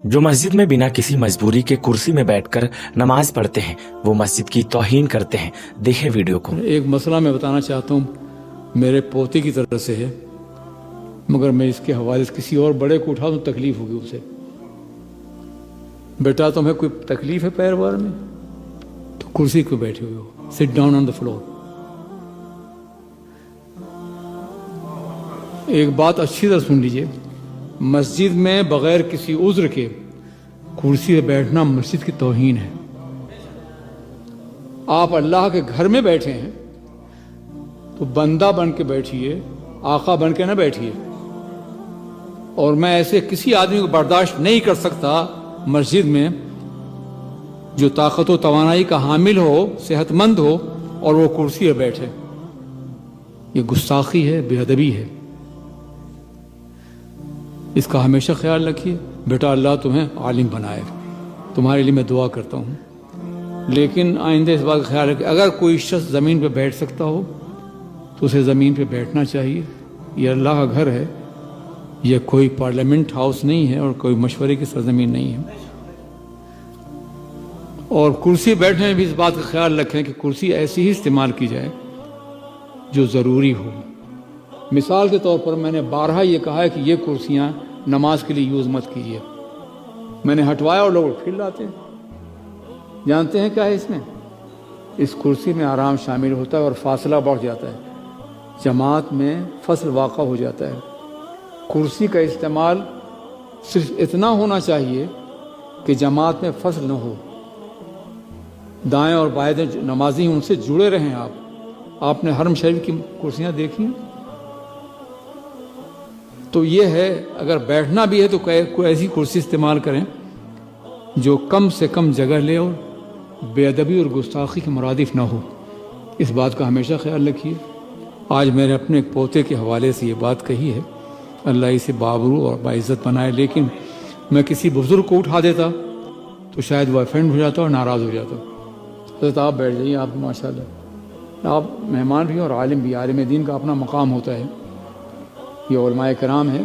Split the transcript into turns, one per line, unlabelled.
جو مسجد میں بنا کسی مجبوری کے کرسی میں بیٹھ کر نماز پڑھتے ہیں وہ مسجد کی توہین کرتے ہیں. دیکھیں ویڈیو کو.
ایک مسئلہ میں بتانا چاہتا ہوں، میرے پوتے کی طرف سے ہے، مگر میں اس کے حوالے سے کسی اور بڑے کو اٹھا تو تکلیف ہوگی اسے. بیٹا تمہیں کوئی تکلیف ہے پیر وار میں؟ تو کرسی کو بیٹھے ہوئے ہو، sit down on the floor. ایک بات اچھی طرح سن لیجئے، مسجد میں بغیر کسی عذر کے کرسی پہ بیٹھنا مسجد کی توہین ہے. آپ اللہ کے گھر میں بیٹھے ہیں تو بندہ بن کے بیٹھیے، آقا بن کے نہ بیٹھیے. اور میں ایسے کسی آدمی کو برداشت نہیں کر سکتا مسجد میں جو طاقت و توانائی کا حامل ہو، صحت مند ہو، اور وہ کرسی پہ بیٹھے. یہ گستاخی ہے، بے ادبی ہے. اس کا ہمیشہ خیال رکھیے. بیٹا اللہ تمہیں عالم بنائے، تمہارے لیے میں دعا کرتا ہوں، لیکن آئندہ اس بات کا خیال رکھیں اگر کوئی شخص زمین پہ بیٹھ سکتا ہو تو اسے زمین پہ بیٹھنا چاہیے. یہ اللہ کا گھر ہے، یہ کوئی پارلیمنٹ ہاؤس نہیں ہے اور کوئی مشورے کی سرزمین نہیں ہے. اور کرسی بیٹھنے میں بھی اس بات کا خیال رکھیں کہ کرسی ایسی ہی استعمال کی جائے جو ضروری ہو. مثال کے طور پر میں نے بارہا یہ کہا ہے کہ یہ کرسیاں نماز کے لیے یوز مت کیجیے. میں نے ہٹوایا اور لوگ پھر لاتے ہیں. جانتے ہیں کیا ہے اس میں؟ اس کرسی میں آرام شامل ہوتا ہے اور فاصلہ بڑھ جاتا ہے، جماعت میں فصل واقع ہو جاتا ہے. کرسی کا استعمال صرف اتنا ہونا چاہیے کہ جماعت میں فصل نہ ہو، دائیں اور بائیں نمازی ان سے جڑے رہیں. آپ نے حرم شریف کی کرسیاں دیکھی ہیں؟ تو یہ ہے، اگر بیٹھنا بھی ہے تو کوئی ایسی کرسی استعمال کریں جو کم سے کم جگہ لے اور بے ادبی اور گستاخی کے مرادف نہ ہو. اس بات کا ہمیشہ خیال رکھیے. آج میں نے اپنے ایک پوتے کے حوالے سے یہ بات کہی ہے، اللہ اسے بابرو اور باعزت بنائے، لیکن میں کسی بزرگ کو اٹھا دیتا تو شاید وہ افینڈ ہو جاتا اور ناراض ہو جاتا. حضرت آپ بیٹھ جائیے، آپ ماشاءاللہ آپ مہمان بھی ہیں اور عالم بھی. عالم دین کا اپنا مقام ہوتا ہے. یہ علماء کرام ہیں.